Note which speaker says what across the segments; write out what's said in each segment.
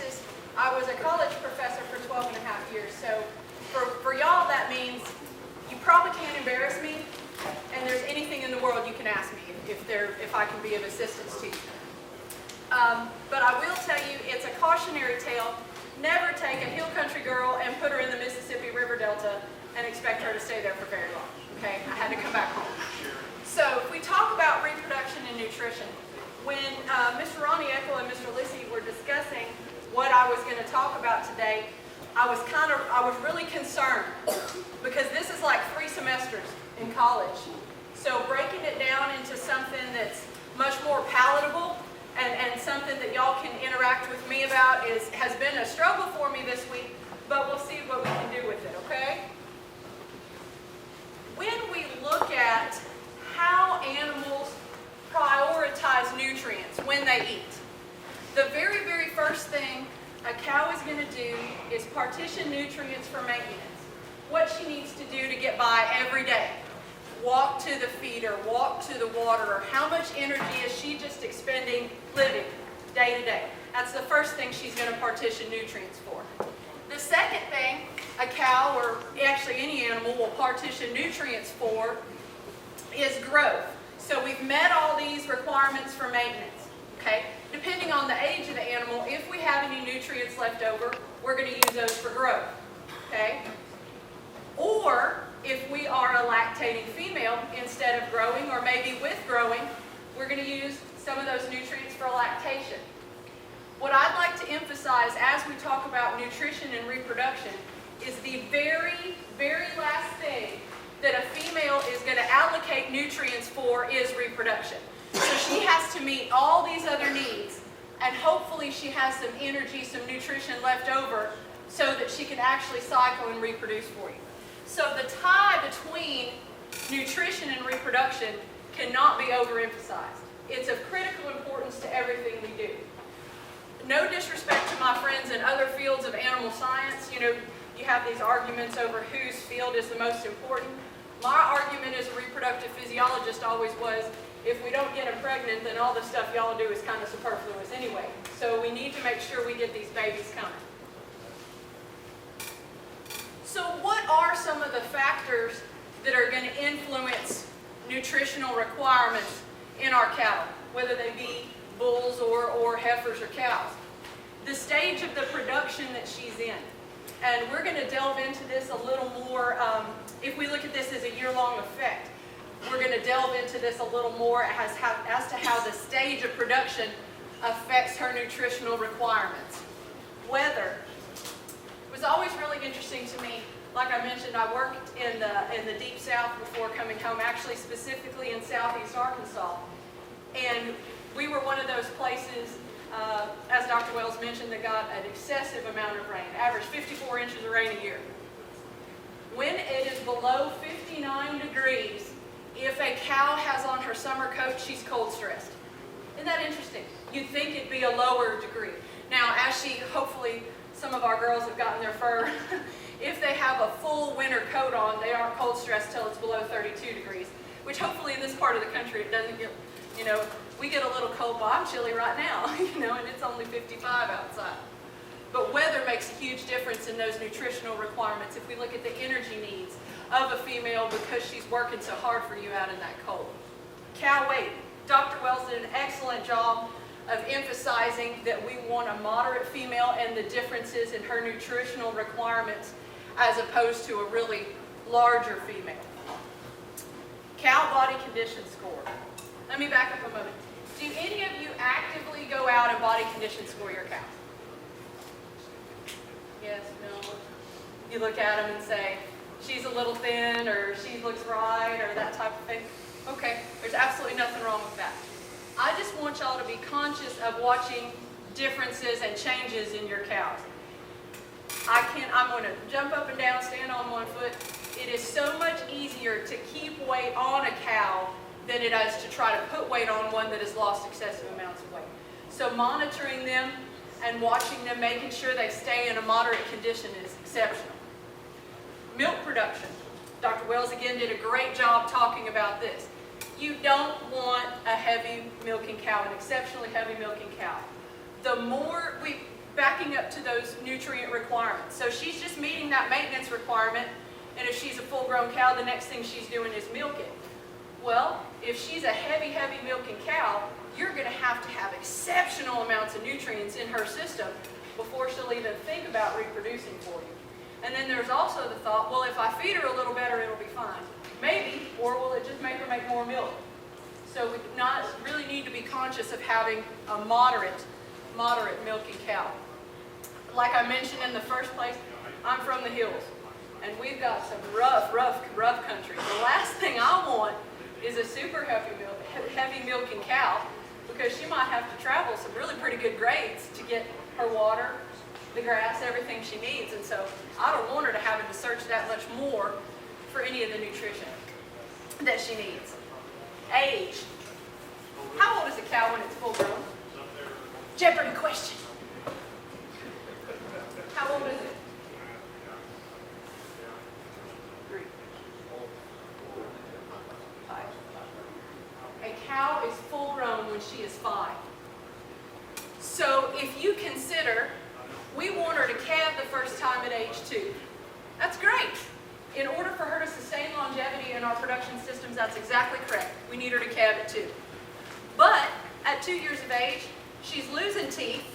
Speaker 1: Texas, I was a college professor for 12 and a half years. So for y'all, that means you probably can't embarrass me, and there's anything in the world you can ask me if I can be of assistance to you. But I will tell you, it's a cautionary tale. Never take a hill country girl and put her in the Mississippi River Delta and expect her to stay there for very long. Okay, I had to come back home. So if we talk about reproduction and nutrition, when Mr. Ronnie Eckel and Mr. Lyssy were discussing what I was going to talk about today, I was really concerned because this is like 3 semesters in college. So breaking it down into something that's much more palatable and something that y'all can interact with me about has been a struggle for me this week, but we'll see what we can do with it, okay? When we look at how animals prioritize nutrients when they eat, the very, very first thing a cow is going to do is partition nutrients for maintenance. What she needs to do to get by every day. Walk to the feeder, walk to the waterer. How much energy is she just expending living day to day? That's the first thing she's going to partition nutrients for. The second thing a cow, or actually any animal, will partition nutrients for is growth. So we've met all these requirements for maintenance. Okay? Depending on the age of the animal, if we have any nutrients left over, we're going to use those for growth. Okay? Or if we are a lactating female, instead of growing, or maybe with growing, we're going to use some of those nutrients for lactation. What I'd like to emphasize as we talk about nutrition and reproduction is the very, very last thing that a female is going to allocate nutrients for is reproduction. So she has to meet all these other needs, and hopefully she has some energy, some nutrition left over so that she can actually cycle and reproduce for you. So the tie between nutrition and reproduction cannot be overemphasized. It's of critical importance to everything we do. No disrespect to my friends in other fields of animal science. You know, you have these arguments over whose field is the most important. My argument as a reproductive physiologist always was, if we don't get them pregnant, then all the stuff y'all do is kind of superfluous anyway. So we need to make sure we get these babies coming. So what are some of the factors that are going to influence nutritional requirements in our cattle, whether they be bulls or heifers or cows? The stage of the production that she's in. And we're going to delve into this a little more. If we look at this as a year-long effect, we're going to delve into this a little more as to how the stage of production affects her nutritional requirements. Weather. It was always really interesting to me. Like I mentioned, I worked in the Deep South before coming home, actually specifically in Southeast Arkansas. And we were one of those places, as Dr. Wells mentioned, that got an excessive amount of rain, average 54 inches of rain a year. When it is below 59 degrees, if a cow has on her summer coat, she's cold stressed. Isn't that interesting? You'd think it'd be a lower degree. Now, hopefully some of our girls have gotten their fur. If they have a full winter coat on, they aren't cold stressed till it's below 32 degrees, which hopefully in this part of the country it doesn't get, we get a little cold. Well, I'm chilly right now, and it's only 55 outside. But weather makes a huge difference in those nutritional requirements if we look at the energy needs of a female because she's working so hard for you out in that cold. Cow weight. Dr. Wells did an excellent job of emphasizing that we want a moderate female and the differences in her nutritional requirements as opposed to a really larger female. Cow body condition score. Let me back up a moment. Do any of you actively go out and body condition score your cows? Yes, no. You look at them and say, she's a little thin, or she looks right, or that type of thing. Okay, there's absolutely nothing wrong with that. I just want y'all to be conscious of watching differences and changes in your cows. I'm going to jump up and down, stand on one foot. It is so much easier to keep weight on a cow than it is to try to put weight on one that has lost excessive amounts of weight. So monitoring them and watching them, making sure they stay in a moderate condition is exceptional. Milk production. Dr. Wells again did a great job talking about this. You don't want a heavy milking cow, an exceptionally heavy milking cow. The more backing up to those nutrient requirements. So she's just meeting that maintenance requirement, and if she's a full-grown cow, the next thing she's doing is milking. Well, if she's a heavy milking cow, you're going to have exceptional amounts of nutrients in her system before she'll even think about reproducing for you. And then there's also the thought, well, if I feed her a little better, it'll be fine. Maybe, or will it just make her make more milk? So we really need to be conscious of having a moderate milking cow. Like I mentioned in the first place, I'm from the hills, and we've got some rough country. The last thing I want is a super heavy milking cow, because she might have to travel some really pretty good grades to get her water, the grass, everything she needs. And so I don't want her to having to search that much more for any of the nutrition that she needs. Age. How old is a cow when it's full grown? Jeopardy question. How old is it? 3. 5. A cow is full grown when she is 5. So if you consider, we want her to calve the first time at age 2. That's great. In order for her to sustain longevity in our production systems, that's exactly correct. We need her to calve at 2. But at 2 years of age, she's losing teeth,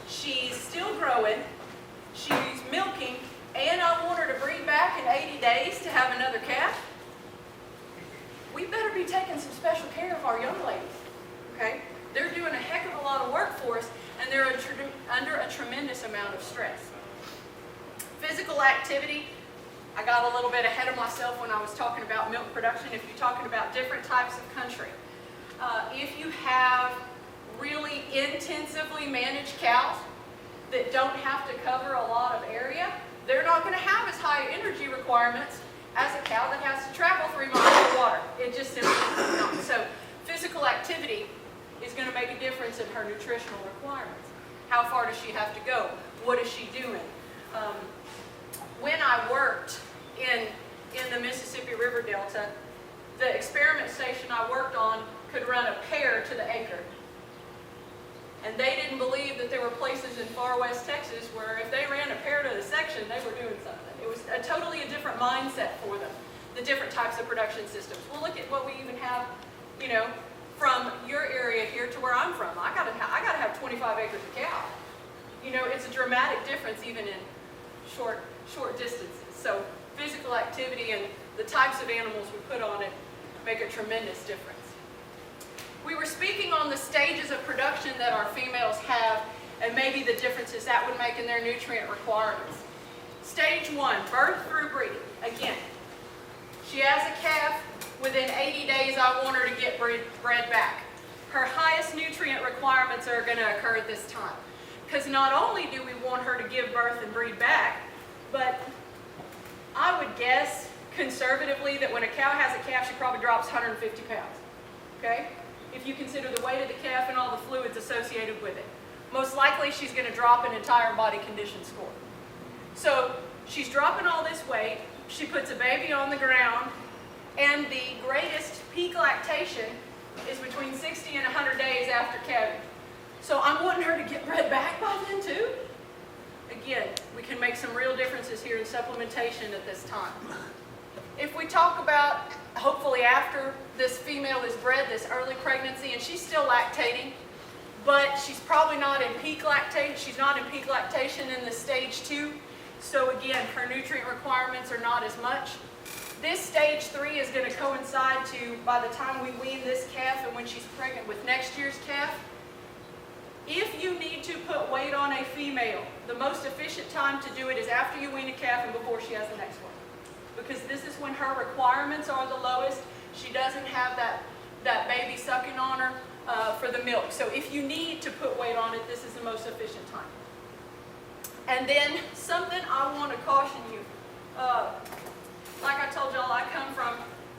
Speaker 1: she's still growing, she's milking, and I want her to breed back in 80 days to have another calf. We better be taking some special care of our young ladies, okay? They're doing a heck of a lot of work for us, and they're under a tremendous amount of stress. Physical activity, I got a little bit ahead of myself when I was talking about milk production. If you're talking about different types of country, if you have really intensively managed cows that don't have to cover a lot of area, they're not going to have as high energy requirements as a cow that has to travel 3 miles for water. It just simply is not. So physical activity is going to make a difference in her nutritional requirements. How far does she have to go? What is she doing? When I worked in the Mississippi River Delta, the experiment station I worked on could run a pair to the acre. And they didn't believe that there were places in far west Texas where if they ran a pair to the section, they were doing something. It was totally a different mindset for them, the different types of production systems. Well, look at what we even have, you know, from your area here to where I'm from. I gotta have 25 acres of cow. You know, it's a dramatic difference even in short distances. So physical activity and the types of animals we put on it make a tremendous difference. We were speaking on the stages of production that our females have and maybe the differences that would make in their nutrient requirements. Stage 1, birth through breeding. Again, she has a calf. Within 80 days, I want her to get bred back. Her highest nutrient requirements are going to occur at this time. Because not only do we want her to give birth and breed back, but I would guess conservatively that when a cow has a calf, she probably drops 150 pounds. Okay? If you consider the weight of the calf and all the fluids associated with it. Most likely she's going to drop an entire body condition score. So she's dropping all this weight, she puts a baby on the ground, and the greatest peak lactation is between 60 and 100 days after calving. So I'm wanting her to get bred back by then too. Again, we can make some real differences here in supplementation at this time. If we talk about, hopefully after this female is bred, this early pregnancy, and she's still lactating, but she's probably not in peak lactation. She's not in peak lactation in the stage 2. So again, her nutrient requirements are not as much. This stage 3 is going to coincide to by the time we wean this calf and when she's pregnant with next year's calf. If you need to put weight on a female, the most efficient time to do it is after you wean a calf and before she has the next one. Because this is when her requirements are the lowest. She doesn't have that baby sucking on her for the milk. So if you need to put weight on it, this is the most efficient time. And then something I want to caution you. Like I told y'all, I come from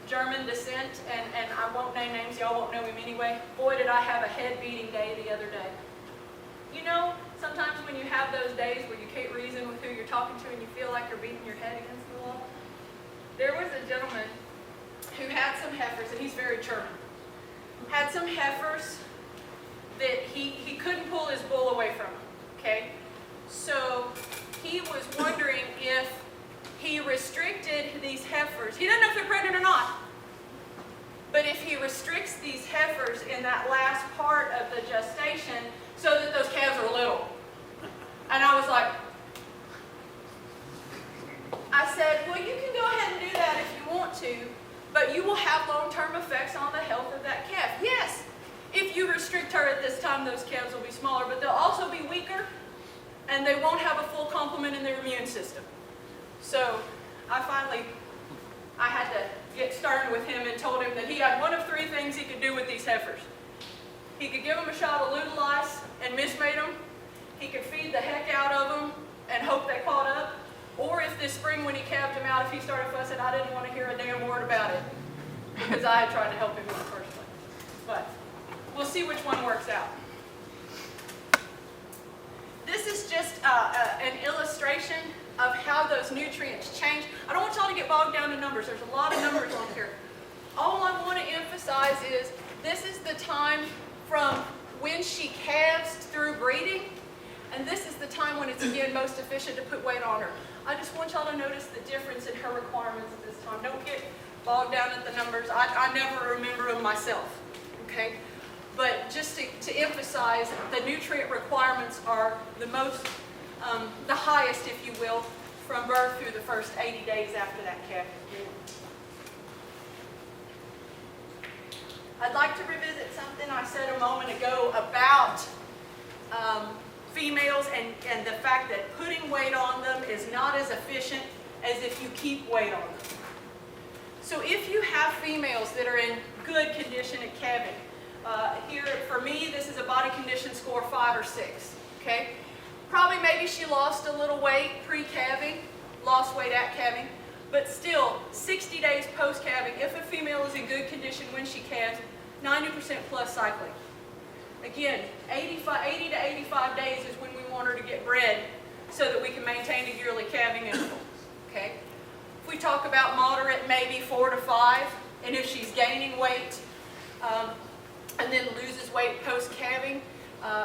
Speaker 1: German descent, and I won't name names, y'all won't know him anyway. Boy, did I have a head-beating day the other day. You know, sometimes when you have those days where you can't reason with who you're talking to and you feel like you're beating your head against the wall. There was a gentleman who had some heifers, and he's very German. Had some heifers that he couldn't pull his bull away from him, okay? So he was wondering if he restricted these heifers. He doesn't know if they're pregnant or not. But if he restricts these heifers in that last part of the gestation so that those calves are little. And I was like, I said, well, you can go ahead and do that if you want to, but you will have long-term effects on the health of that calf. Yes, if you restrict her at this time, those calves will be smaller, but they'll also be weaker, and they won't have a full complement in their immune system. So I had to get stern with him and told him that he had one of three things he could do with these heifers. He could give them a shot of Ludolice and mismate them. He could feed the heck out of them and hope they caught up. Or if this spring when he calved them out, if he started fussing, I didn't want to hear a damn word about it because I had tried to help him in the first place. But we'll see which one works out. This is just an illustration of how those nutrients change. I don't want y'all to get bogged down in numbers. There's a lot of numbers on here. All I want to emphasize is this is the time from when she calves through breeding, and this is the time when it's again most efficient to put weight on her. I just want y'all to notice the difference in her requirements at this time. Don't get bogged down at the numbers. I never remember them myself, okay? But just to emphasize, the nutrient requirements are the most, the highest, if you will, from birth through the first 80 days after that calf is born. I'd like to revisit something I said a moment ago about females and the fact that putting weight on them is not as efficient as if you keep weight on them. So if you have females that are in good condition at calving, here for me this is a body condition score 5 or 6, okay? Probably maybe she lost a little weight pre-calving, lost weight at calving, but still 60 days post-calving, if a female is in good condition when she calves, 90% plus cycling. Again, 80 to 85 days is when we want her to get bred so that we can maintain a yearly calving interval, okay? If we talk about moderate, maybe 4 to 5, and if she's gaining weight and then loses weight post-calving,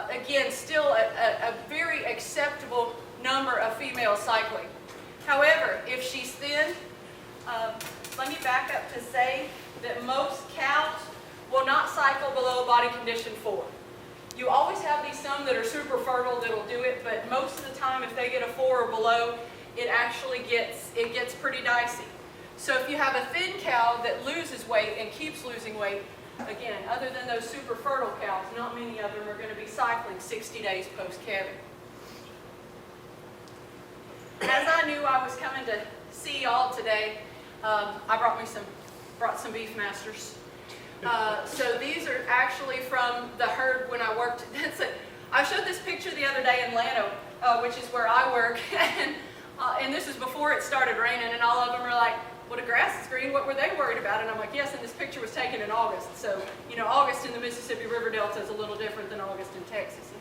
Speaker 1: again, still a very acceptable number of females cycling. However, if she's thin, let me back up to say that most cows will not cycle below body condition 4. You always have these some that are super fertile that'll do it, but most of the time if they get a 4 or below, it actually gets pretty dicey. So if you have a thin cow that loses weight and keeps losing weight, again, other than those super fertile cows, not many of them are going to be cycling 60 days post-calving. As I knew I was coming to see y'all today, I brought some Beefmasters. So these are actually from the herd when I worked. I showed this picture the other day in Llano, which is where I work, and this is before it started raining, and all of them are like, well, the grass is green, what were they worried about? And I'm like, yes, and this picture was taken in August. So, you know, August in the Mississippi River Delta is a little different than August in Texas.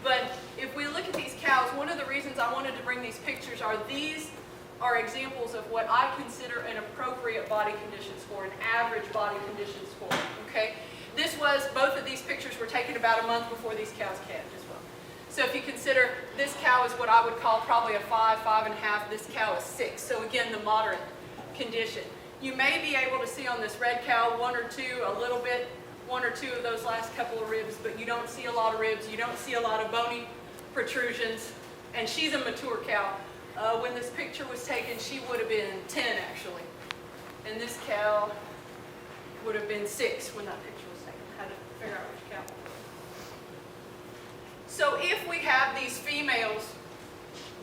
Speaker 1: But if we look at these cows, one of the reasons I wanted to bring these pictures are these are examples of what I consider an appropriate body condition score, an average body condition score, okay? Both of these pictures were taken about a month before these cows calved as well. So if you consider this cow is what I would call probably a 5, 5.5, this cow is 6. So again, the moderate condition. You may be able to see on this red cow 1 or 2, a little bit, 1 or 2 of those last couple of ribs, but you don't see a lot of ribs, you don't see a lot of bony protrusions, and she's a mature cow. When this picture was taken, she would have been 10 actually, and this cow would have been 6 when that picture was taken. I had to figure out which cow. So if we have these females,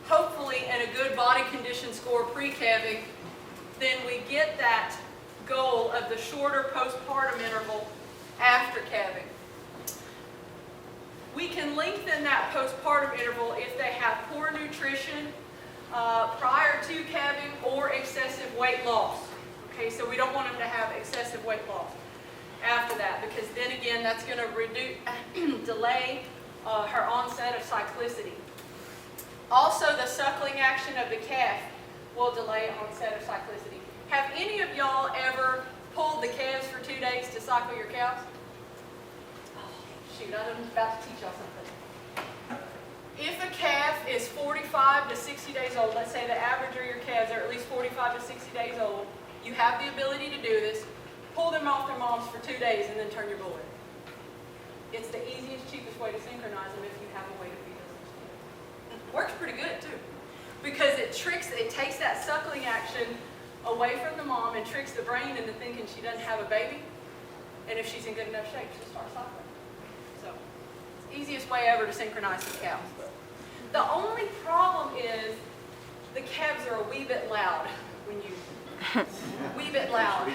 Speaker 1: hopefully in a good body condition score pre-calving, then we get that goal of the shorter postpartum interval after calving. We can lengthen that postpartum interval if they have poor nutrition prior to calving or excessive weight loss. Okay, so we don't want them to have excessive weight loss after that, because then again that's going to delay her onset of cyclicity. Also, the suckling action of the calf will delay onset of cyclicity. Have any of y'all ever pulled the calves for 2 days to cycle your cows? Oh, shoot, I'm about to teach y'all something. if a calf is 45 to 60 days old, let's say the average of your calves are at least 45 to 60 days old, you have the ability to do this, pull them off their moms for 2 days and then turn your bull in. It's the easiest, cheapest way to synchronize them if you have a way to feed them. Works pretty good too, because it takes that suckling action away from the mom and tricks the brain into thinking she doesn't have a baby, and if she's in good enough shape, she'll start suckling. So, it's the easiest way ever to synchronize the cows. The only problem is the calves are a wee bit loud when you, wee bit loud.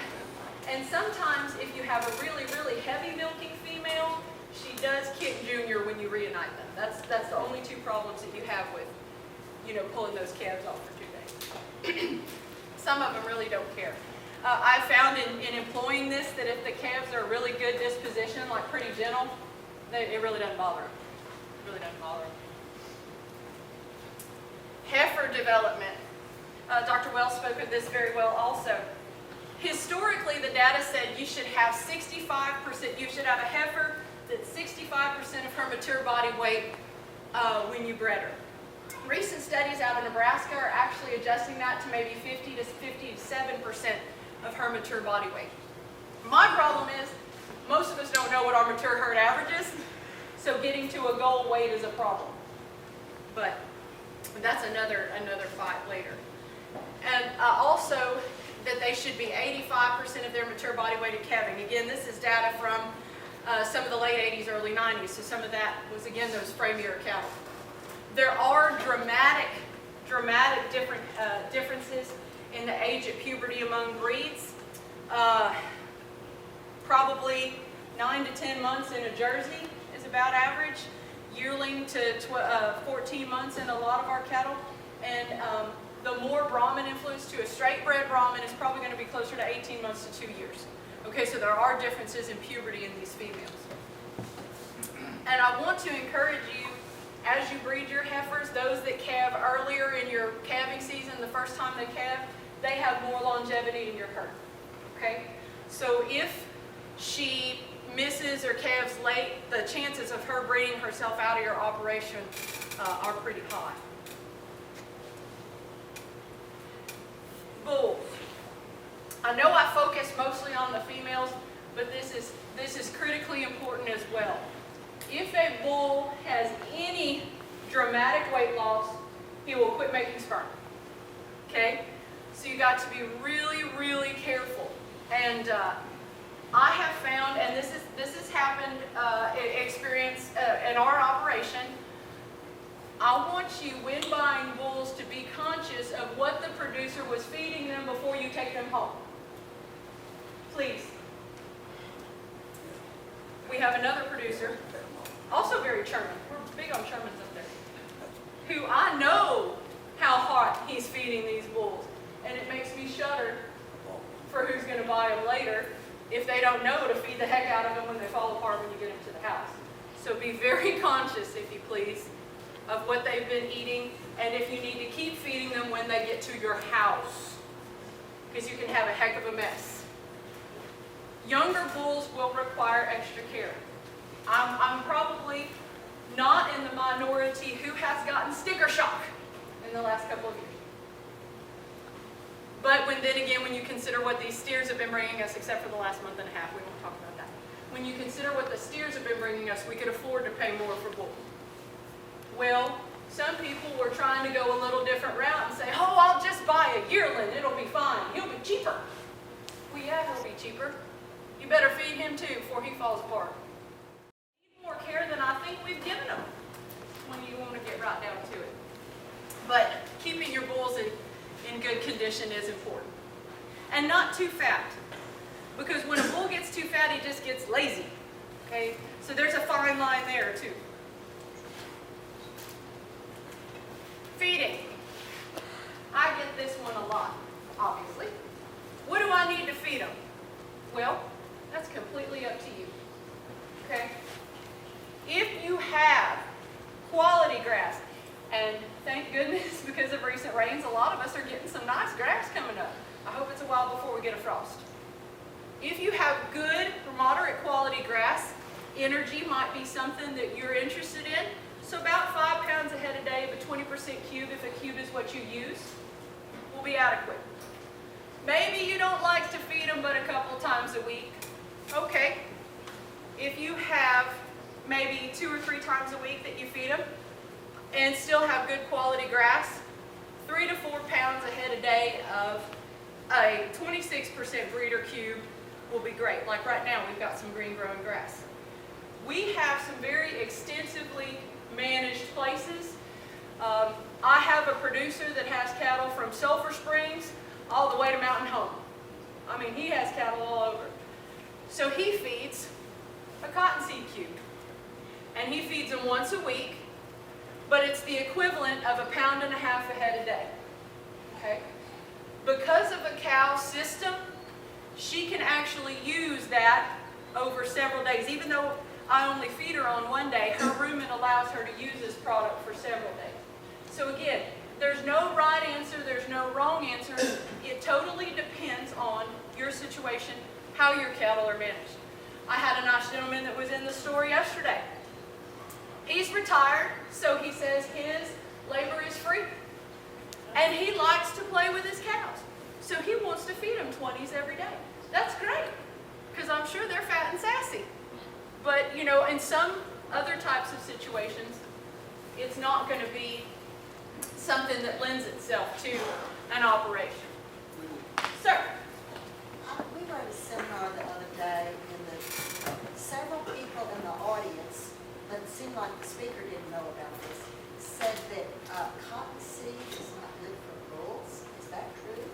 Speaker 1: And sometimes if you have a really, really heavy milking female, she does kick Junior when you reunite them. That's the only two problems that you have with, pulling those calves off for 2 days. Some of them really don't care. I found in employing this that if the calves are a really good disposition, like pretty gentle, it really doesn't bother them. It really doesn't bother them. Heifer development. Dr. Wells spoke of this very well also. Historically, the data said you should have 65%, you should have a heifer that's 65% of her mature body weight when you bred her. Recent studies out of Nebraska are actually adjusting that to maybe 50 to 57% of her mature body weight. My problem is, most of us don't know what our mature herd average is, so getting to a goal weight is a problem. But that's another fight later. And also, that they should be 85% of their mature body weight at calving. Again, this is data from some of the late 80s, early 90s, so some of that was, again, those frame-year cattle. There are dramatic differences in the age at puberty among breeds. Probably 9 to 10 months in a Jersey is about average, yearling to 14 months in a lot of our cattle, and the more Brahman influence to a straight bred Brahman is probably going to be closer to 18 months to 2 years. Okay, so there are differences in puberty in these females. And I want to encourage you, as you breed your heifers, those that calve earlier in your calving season, the first time they calve, they have more longevity in your herd. Okay, so if she misses or calves late, the chances of her breeding herself out of your operation are pretty high. Bulls. I know I focus mostly on the females, but this is critically important as well. If a bull has any dramatic weight loss, he will quit making sperm. Okay? So you got to be really, really careful. And I have found, and this has happened, experience in our operation. I want you, when buying bulls, to be conscious of what the producer was feeding them before you take them home. Please. We have another producer, also very Sherman. We're big on Shermans up there, who I know how hot he's feeding these bulls. And it makes me shudder for who's going to buy them later if they don't know to feed the heck out of them when they fall apart when you get them to the house. So be very conscious, if you please, of what they've been eating, and if you need to keep feeding them when they get to your house, because you can have a heck of a mess. Younger bulls will require extra care. I'm probably not in the minority who has gotten sticker shock in the last couple of years. But when you consider what these steers have been bringing us, except for the last month and a half, we won't talk about that. When you consider what the steers have been bringing us, we could afford to pay more for bulls. Well, some people were trying to go a little different route and say, oh, I'll just buy a yearling, it'll be fine, he'll be cheaper. Well, yeah, he'll be cheaper. You better feed him too before he falls apart. Need more care than I think we've given him when you want to get right down to it. But keeping your bulls in good condition is important. And not too fat. Because when a bull gets too fat, he just gets lazy. Okay? So there's a fine line there too. Feeding. I get this one a lot, obviously. What do I need to feed them? Well, that's completely up to you. Okay? If you have quality grass, and thank goodness because of recent rains, a lot of us are getting some nice grass coming up. I hope it's a while before we get a frost. If you have good, moderate quality grass, energy might be something that you're interested in. So about 5 pounds a head a day of a 20% cube, if a cube is what you use, will be adequate. Maybe you don't like to feed them but a couple of times a week. Okay. If you have maybe 2 or 3 times a week that you feed them and still have good quality grass, 3 to 4 pounds a head a day of a 26% breeder cube will be great. Like right now, we've got some green growing grass. We have some very extensively managed places. I have a producer that has cattle from Sulphur Springs all the way to Mountain Home. I mean, he has cattle all over. So he feeds a cottonseed cube. And he feeds them once a week, but it's the equivalent of 1.5 pounds a head a day. Okay? Because of a cow system, she can actually use that over several days. Even though I only feed her on one day, her rumen allows her to use this product for several days. So again, there's no right answer, there's no wrong answer. It totally depends on your situation, how your cattle are managed. I had a nice gentleman that was in the store yesterday. He's retired, so he says his labor is free. And he likes to play with his cows. So he wants to feed them 20s every day. That's great, because I'm sure they're fat and sassy. But, you know, in some other types of situations, it's not going to be something that lends itself to an operation. Sir?
Speaker 2: We were at a seminar the other day, and several people in the audience, but it seemed like the speaker didn't know about this, said that cottonseed is not good for bulls. Is that true?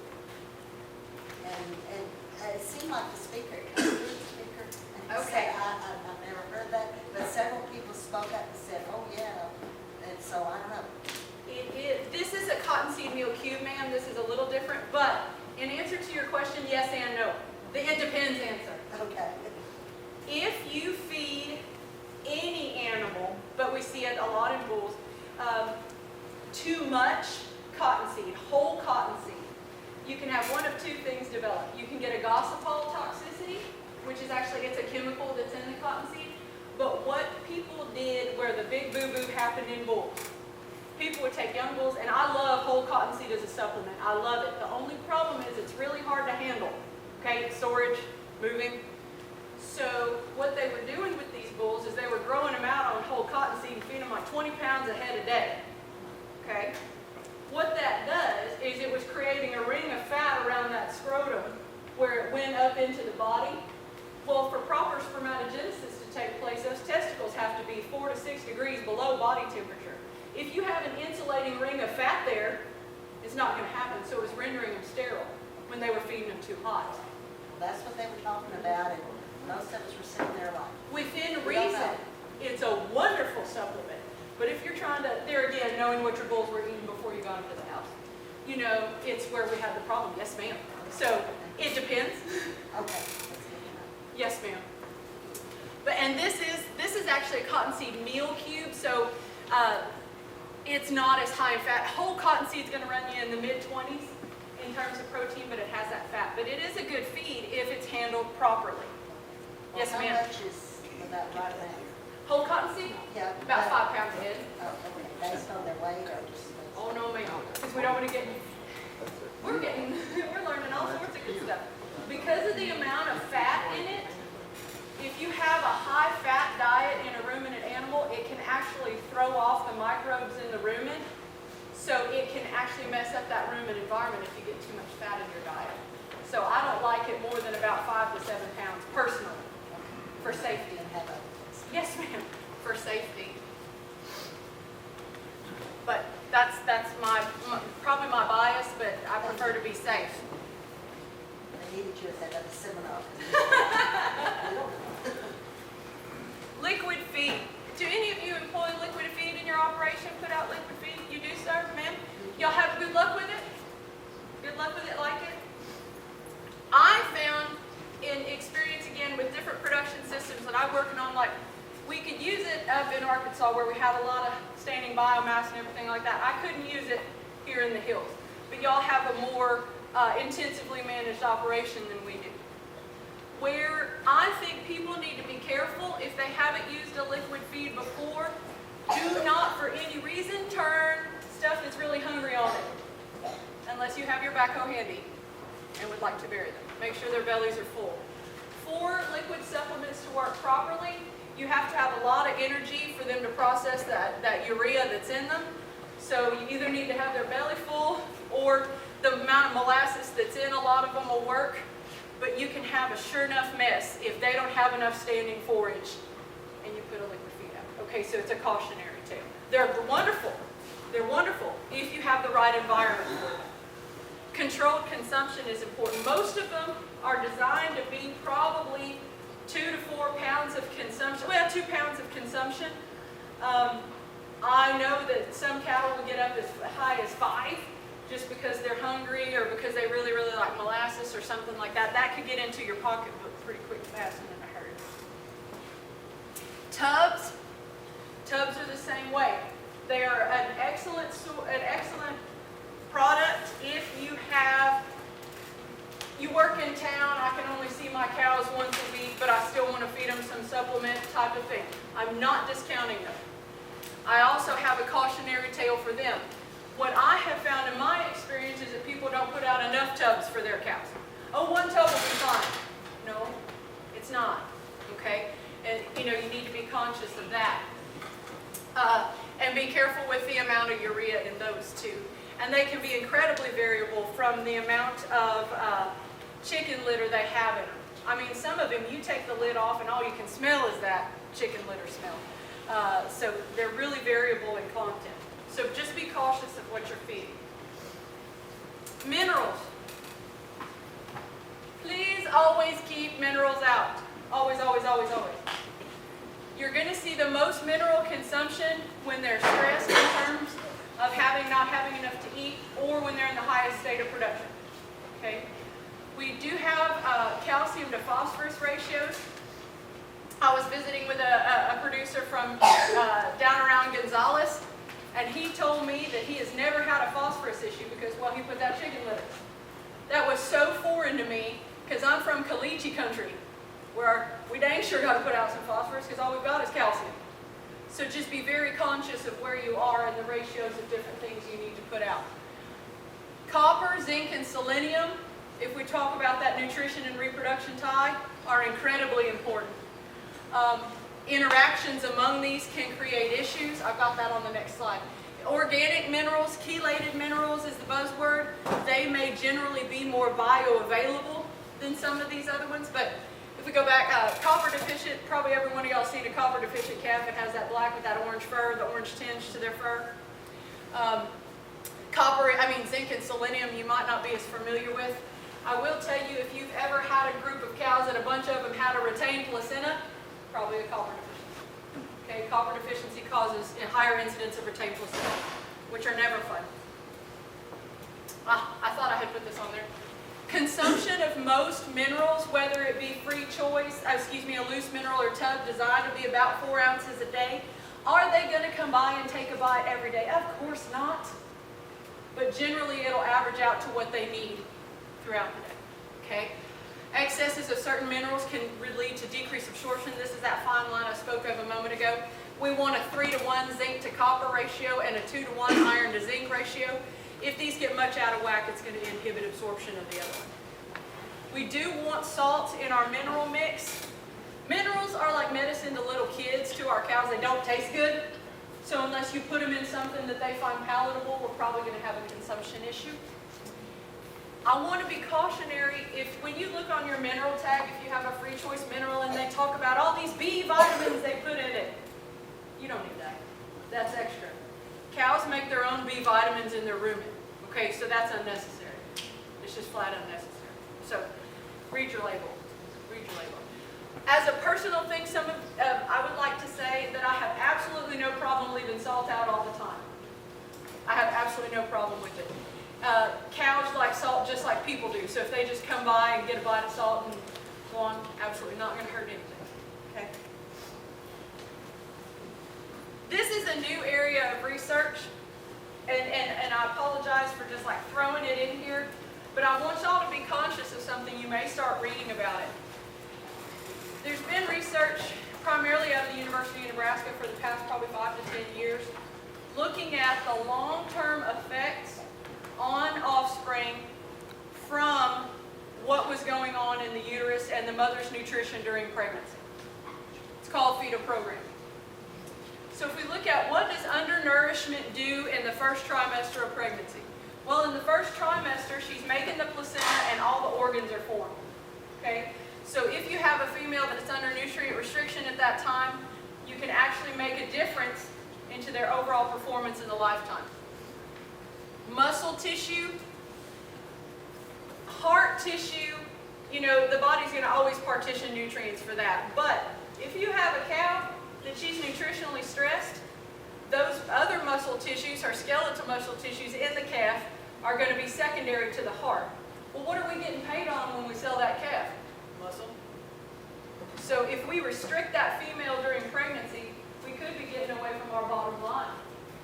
Speaker 2: And it seemed like the speaker, and he
Speaker 1: Okay.
Speaker 2: said, I've never heard that, but several people spoke up and said, oh yeah, and so I don't know.
Speaker 1: This is a cottonseed meal cube, ma'am. This is a little different, but in answer to your question, yes and no. The it depends answer.
Speaker 2: Okay.
Speaker 1: If you feed any animal, but we see it a lot in bulls, too much cottonseed, whole cottonseed, you can have one of 2 things develop. You can get a gossypol toxicity, which is actually, it's a chemical that's in the cottonseed. But what people did where the big boo-boo happened in bulls, people would take young bulls, and I love whole cottonseed as a supplement. I love it. The only problem is it's really hard to handle. Okay, storage, moving. So what they were doing with these bulls is they were growing them out on whole cottonseed and feeding them like 20 pounds a head a day. Okay? What that does is it was creating a ring of fat around that scrotum where it went up into the body. Well, for proper spermatogenesis to take place, those testicles have to be 4 to 6 degrees below body temperature. If you have an insulating ring of fat there, it's not going to happen. So it was rendering them sterile when they were feeding them too hot.
Speaker 2: Well, that's what they were talking about, and most of us were sitting there like,
Speaker 1: Within reason, it's a wonderful supplement. But if you're trying to, there again, knowing what your bulls were eating before you got into the house, you know, it's where we have the problem. Yes, ma'am. So it depends.
Speaker 2: okay.
Speaker 1: Yes, ma'am. But and this is actually a cottonseed meal cube, so it's not as high in fat. Whole cottonseed is going to run you in the mid-20s in terms of protein, but it has that fat. But it is a good feed if it's handled properly.
Speaker 2: Well,
Speaker 1: Yes, ma'am.
Speaker 2: How much is about right now?
Speaker 1: Whole cottonseed?
Speaker 2: Yeah.
Speaker 1: About 5 pounds a head.
Speaker 2: Oh, okay. Based on their weight or just?
Speaker 1: Oh no, ma'am, because we don't want to get, we're learning all sorts of good stuff. Because of the amount of fat in it, if you have a high fat diet in a ruminant animal, it can actually throw off the microbes in the rumen. So it can actually mess up that rumen environment if you get too much fat in your diet. So I don't like it more than about 5 to 7 pounds personally, for safety. Yes, ma'am, for safety. But that's probably my bias, but I prefer to be safe.
Speaker 2: They needed you at that other seminar.
Speaker 1: Liquid feed. Do any of you employ liquid feed in your operation? Put out liquid feed? You do, sir, ma'am? Y'all have good luck with it? Good luck with it, like it? I found in experience, again, with different production systems that I'm working on, like, we could use it up in Arkansas where we have a lot of standing biomass and everything like that. I couldn't use it here in the hills. But y'all have a more intensively managed operation than we do. Where I think people need to be careful if they haven't used a liquid feed before, Do not, for any reason, turn stuff that's really hungry on it, unless you have your backhoe handy and would like to bury them. Make sure their bellies are full. For liquid supplements to work properly, you have to have a lot of energy for them to process that urea that's in them. So you either need to have their belly full, or the amount of molasses that's in a lot of them will work. But you can have a sure enough mess if they don't have enough standing forage and you put a liquid feed out. Okay, so it's a cautionary tale. They're wonderful. They're wonderful if you have the right environment for them. Controlled consumption is important. Most of them are designed to be probably 2 to 4 pounds of consumption. Well, 2 pounds of consumption. I know that some cattle will get up as high as 5 just because they're hungry or because they really, really like molasses or something like that. That could get into your pocketbook pretty quick, fast, and in a hurry. Tubs. Tubs are the same way. They are an excellent product if you work in town. I can only see my cows once a week, but I still want to feed them some supplement type of thing. I'm not discounting them. I also have a cautionary tale for them. What I have found in my experience is that people don't put out enough tubs for their cows. Oh, 1 tub will be fine. No, it's not. Okay? And you need to be conscious of that. And be careful with the amount of urea in those too. And they can be incredibly variable from the amount of chicken litter they have in them. I mean, some of them, you take the lid off and all you can smell is that chicken litter smell. So they're really variable in content. So just be cautious of what you're feeding. Minerals. Please always keep minerals out. Always, always, always, always. You're going to see the most mineral consumption when they're stressed in terms of not having enough to eat, or when they're in the highest state of production. Okay? We do have calcium to phosphorus ratios. I was visiting with a producer from down around Gonzales, and he told me that he has never had a phosphorus issue because, well, he put that chicken litter. That was so foreign to me because I'm from Caliche country, where we dang sure got to put out some phosphorus because all we've got is calcium. So just be very conscious of where you are and the ratios of different things you need to put out. Copper, zinc, and selenium, if we talk about that nutrition and reproduction tie, are incredibly important. Interactions among these can create issues. I've got that on the next slide. Organic minerals, chelated minerals is the buzzword. They may generally be more bioavailable than some of these other ones, but if we go back, copper deficient, probably every one of y'all seen a copper deficient calf. It has that black with that orange fur, the orange tinge to their fur. Zinc and selenium you might not be as familiar with. I will tell you, if you've ever had a group of cows and a bunch of them had a retained placenta, probably a copper deficiency. Okay, copper deficiency causes a higher incidence of retained placenta, which are never fun. I thought I had put this on there. Consumption of most minerals, whether it be free choice, a loose mineral or tub designed to be about 4 ounces a day. Are they going to come by and take a bite every day? Of course not. But generally it'll average out to what they need throughout the day. Okay? Excesses of certain minerals can lead to decreased absorption. This is that fine line I spoke of a moment ago. We want a 3-to-1 zinc to copper ratio and a 2-to-1 iron to zinc ratio. If these get much out of whack, it's going to inhibit absorption of the other one. We do want salt in our mineral mix. Minerals are like medicine to little kids, to our cows. They don't taste good. So unless you put them in something that they find palatable, we're probably going to have a consumption issue. I want to be cautionary. When you look on your mineral tag, if you have a free choice mineral and they talk about all these B vitamins they put in it, you don't need that. That's extra. Cows make their own B vitamins in their rumen. Okay, so that's unnecessary. It's just flat unnecessary. So read your label. Read your label. As a personal thing, I would like to say that I have absolutely no problem leaving salt out all the time. I have absolutely no problem with it. Cows like salt just like people do. So if they just come by and get a bite of salt and go on, absolutely not going to hurt anything. Okay. This is a new area of research, and I apologize for just like throwing it in here, but I want y'all to be conscious of something. You may start reading about it. There's been research primarily out of the University of Nebraska for the past probably 5 to 10 years, looking at the long-term effects on offspring from what was going on in the uterus and the mother's nutrition during pregnancy. It's called fetal programming. So if we look at what does undernourishment do in the first trimester of pregnancy? Well, in the first trimester, she's making the placenta and all the organs are formed. Okay? So if you have a female that's under nutrient restriction at that time, you can actually make a difference into their overall performance in the lifetime. Muscle tissue, heart tissue, you know, the body's going to always partition nutrients for that. But if you have a cow that she's nutritionally stressed, those other muscle tissues, or skeletal muscle tissues in the calf, are going to be secondary to the heart. Well, what are we getting paid on when we sell that calf? Muscle. So if we restrict that female during pregnancy, we could be getting away from our bottom line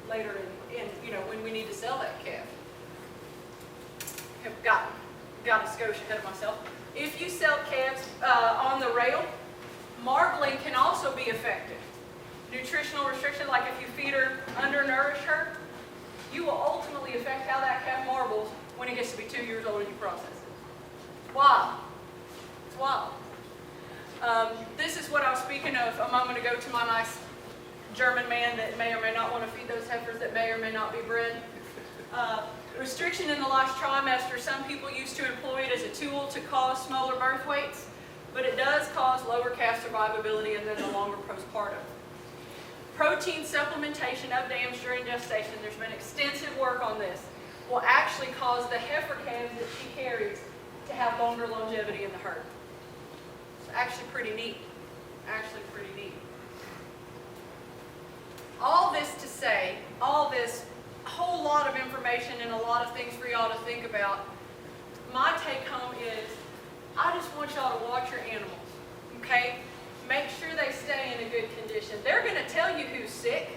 Speaker 1: later in you know, when we need to sell that calf. Have got a skosh ahead of myself. If you sell calves on the rail, marbling can also be affected. Nutritional restriction, like if you feed her, undernourish her, you will ultimately affect how that calf marbles when it gets to be 2 years old and you process it. Wow. It's wild. This is what I was speaking of a moment ago to my nice German man that may or may not want to feed those heifers that may or may not be bred. Restriction in the last trimester, some people used to employ it as a tool to cause smaller birth weights, but it does cause lower calf survivability and then the longer postpartum. Protein supplementation of dams during gestation, there's been extensive work on this, will actually cause the heifer calves that she carries to have longer longevity in the herd. It's actually pretty neat. Actually pretty neat. All this to say, all this whole lot of information and a lot of things for y'all to think about, my take home is, I just want y'all to watch your animals, okay? Make sure they stay in a good condition. They're going to tell you who's sick.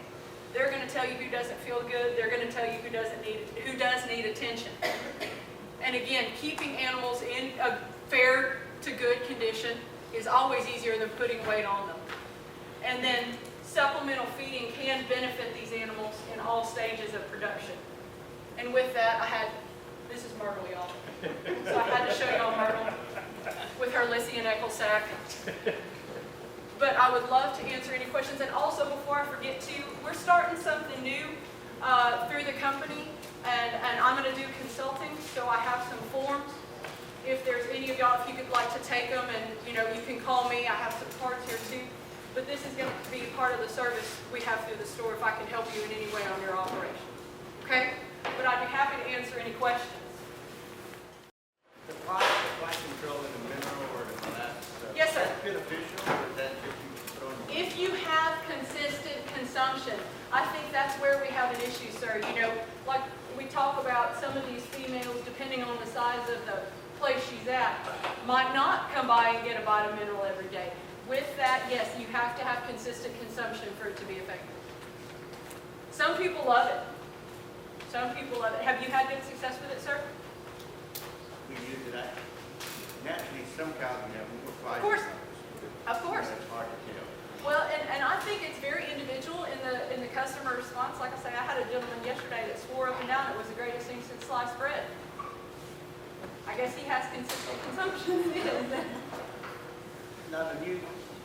Speaker 1: They're going to tell you who doesn't feel good. They're going to tell you who does need attention. And again, keeping animals in a fair to good condition is always easier than putting weight on them. And then supplemental feeding can benefit these animals in all stages of production. And with that, this is Myrtle, y'all. So I had to show y'all Myrtle with her Lyssy and Eckel sack. But I would love to answer any questions. And also, before I forget to, we're starting something new through the company. And I'm going to do consulting, so I have some forms. If there's any of y'all, if you could like to take them, and you know, you can call me. I have some cards here too. But this is going to be part of the service we have through the store if I can help you in any way on your operation. Okay? But I'd be happy to answer any questions.
Speaker 3: The flight control in the mineral or the molasses stuff,
Speaker 1: Yes, sir.
Speaker 3: is that beneficial or is that just you throwing it?
Speaker 1: If you have consistent consumption, I think that's where we have an issue, sir. You know, like we talk about some of these females, depending on the size of the place she's at, might not come by and get a bite of mineral every day. With that, yes, you have to have consistent consumption for it to be effective. Some people love it. Some people love it. Have you had good success with it, sir?
Speaker 3: We use it out. Naturally, some cows can have more flight.
Speaker 1: Of course. Of course.
Speaker 3: That's hard to tell.
Speaker 1: Well, and I think it's very individual in the customer response. Like I say, I had a gentleman yesterday that swore up and down it was the greatest thing since sliced bread. I guess he has consistent consumption.
Speaker 3: Now, the new,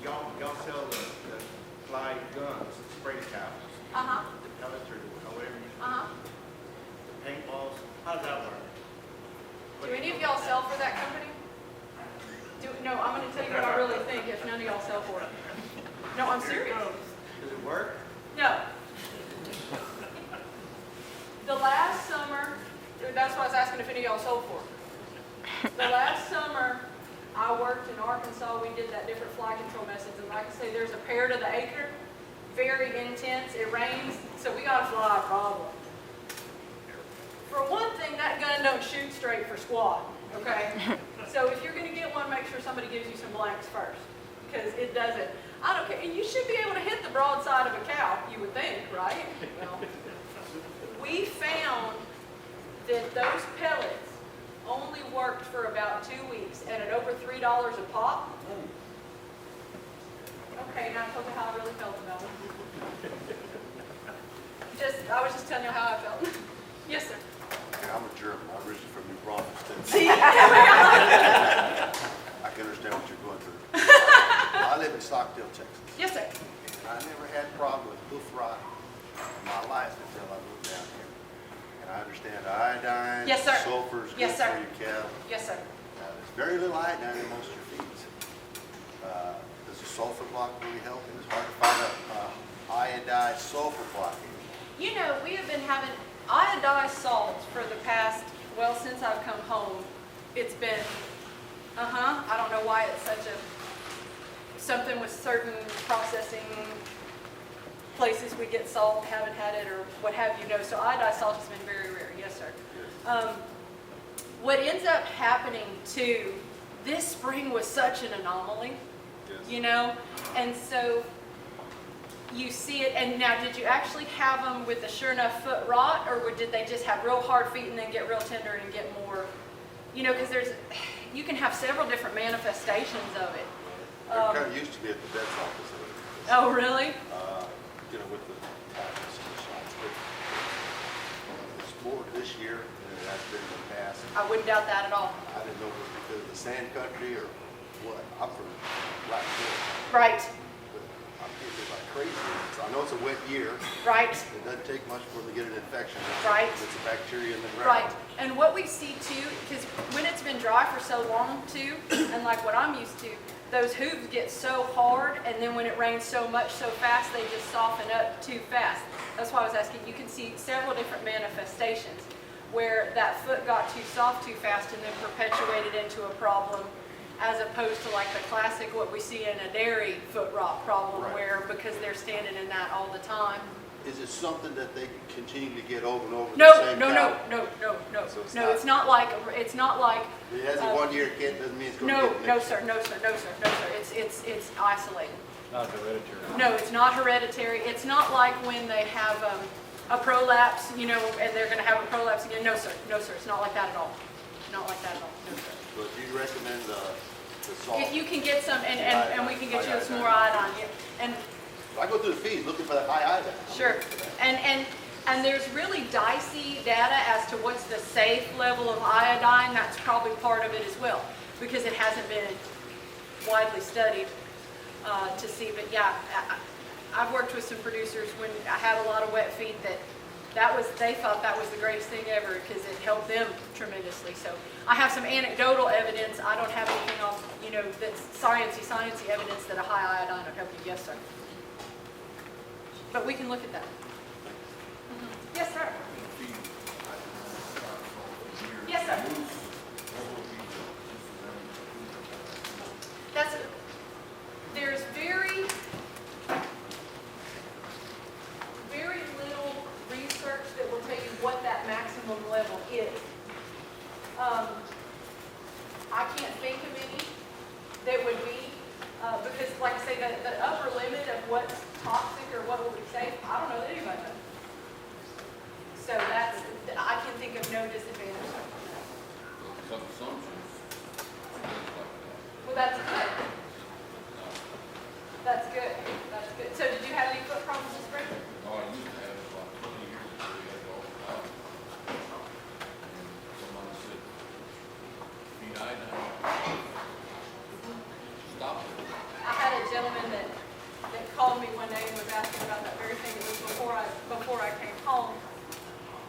Speaker 3: y'all sell the fly guns, the spray cows,
Speaker 1: Uh-huh.
Speaker 3: the pellets or however you
Speaker 1: Uh-huh.
Speaker 3: the paintballs. How does that work?
Speaker 1: Do any of y'all sell for that company? No, I'm going to tell you what I really think if none of y'all sell for it. No, I'm serious.
Speaker 3: Does it work?
Speaker 1: No. The last summer, that's why I was asking if any of y'all sold for it. The last summer, I worked in Arkansas. We did that different fly control methods. And like I say, there's a pair to the acre, very intense. It rains, so we got a fly problem. For one thing, that gun don't shoot straight for squat, okay? So if you're going to get one, make sure somebody gives you some blanks first, because it doesn't. I don't care. And you should be able to hit the broadside of a cow, you would think, right? Well, we found that those pellets only worked for about 2 weeks, and at over $3 a pop, Okay, now I told you how I really felt about it. I was just telling you how I felt. Yes, sir.
Speaker 4: Yeah, I'm a German. I'm originally from New Braunfels, Tennessee.
Speaker 1: See?
Speaker 4: I can understand what you're going through. I live in Stockdale, Texas.
Speaker 1: Yes, sir.
Speaker 4: And I never had a problem with hoof rot in my life until I moved down here. And I understand iodine,
Speaker 1: Yes, sir.
Speaker 4: sulfur's good
Speaker 1: Yes, sir.
Speaker 4: for your cattle.
Speaker 1: Yes, sir.
Speaker 4: There's very little iodine in most of your feeds. Does the sulfur block really help? It is hard to find a iodized sulfur block.
Speaker 1: You know, we have been having iodized salts for the past, well, since I've come home. It's been, I don't know why it's such something with certain processing places we get salt, haven't had it, or what have you. No, so iodized salt has been very rare. Yes, sir. What ends up happening too, this spring was such an anomaly, you know, and so you see it. And now, did you actually have them with the sure enough foot rot, or did they just have real hard feet and then get real tender and get more, you know, because you can have several different manifestations of it.
Speaker 4: They're kind of used to be at the vet's office.
Speaker 1: Oh, really?
Speaker 4: You know, with the tablets and the shots. But it's more this year than it has been in the past.
Speaker 1: I wouldn't doubt that at all.
Speaker 4: I didn't know if it was because of the sand country or what. I'm from Black Hills,
Speaker 1: Right,
Speaker 4: but I'm getting it like crazy. So I know it's a wet year.
Speaker 1: right.
Speaker 4: It doesn't take much for them to get an infection.
Speaker 1: Right.
Speaker 4: It's a bacteria in the ground.
Speaker 1: Right, and what we see too, because when it's been dry for so long too, and like what I'm used to, those hooves get so hard, and then when it rains so much so fast, they just soften up too fast. That's why I was asking. You can see several different manifestations where that foot got too soft too fast and then perpetuated into a problem, as opposed to like the classic what we see in a dairy foot rot problem,
Speaker 4: Right.
Speaker 1: where because they're standing in that all the time.
Speaker 4: Is it something that they can continue to get over and over
Speaker 1: No,
Speaker 4: the same
Speaker 1: no,
Speaker 4: cow?
Speaker 1: no.
Speaker 4: So it's
Speaker 1: No,
Speaker 4: not-
Speaker 1: it's not like,
Speaker 4: It has it one year, it can't, doesn't mean it's going to
Speaker 1: no,
Speaker 4: get it
Speaker 1: no,
Speaker 4: next
Speaker 1: sir,
Speaker 4: year.
Speaker 1: no, sir, no, sir, no, sir. It's isolated.
Speaker 5: Not hereditary.
Speaker 1: No, it's not hereditary. It's not like when they have a prolapse, you know, and they're going to have a prolapse again. No, sir, no, sir. It's not like that at all. Not like that at all. No, sir.
Speaker 4: So do you recommend the salt?
Speaker 1: If you can get some, and we can get you some more
Speaker 4: Iodine.
Speaker 1: iodine. Yeah. And
Speaker 4: I go through the feeds looking for that high iodine. I'm
Speaker 1: sure.
Speaker 4: looking for that.
Speaker 1: And there's really dicey data as to what's the safe level of iodine. That's probably part of it as well, because it hasn't been widely studied to see. But yeah, I've worked with some producers when I had a lot of wet feet they thought that was the greatest thing ever because it helped them tremendously. So I have some anecdotal evidence. I don't have anything off, you know, that's sciencey evidence that a high iodine would help you. Yes, sir. But we can look at that. Yes, sir. Yes, sir. There's very little research that will tell you what that maximum level is. I can't think of any that would be, because like I say, the upper limit of what's toxic or what will be safe, I don't know that anybody knows. So I can think of no disadvantage.
Speaker 6: Some assumptions, things like that.
Speaker 1: Well, that's good. That's good. That's good. So did you have any foot problems this spring?
Speaker 6: Oh, I used to have it about 20 years ago, we had it all the time. And somebody said, feed iodine. Stop it.
Speaker 1: I had a gentleman that called me one day and was asking about that very thing. It was before I came home.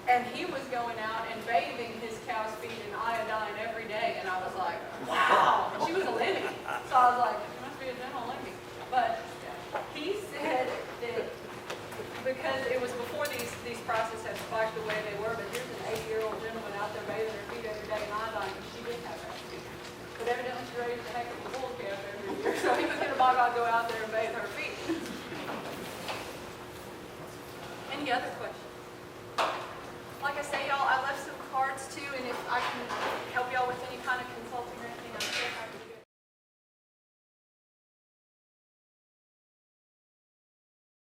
Speaker 1: And he was going out and bathing his cow's feet in iodine every day. And I was like, wow. And she was a Lenny. So I was like, she must be a gentle Lenny. But he said that because it was before these prices had spiked the way they were, but here's an 80-year-old gentleman out there bathing her feet every day in iodine, and she didn't have that feet. But evidently she raised a heck of a bull calf every year, so he was going to go out there and bathe her feet. Any other questions? Like I say, y'all, I left some cards too, and if I can help y'all with any kind of consulting or anything, I'm sure I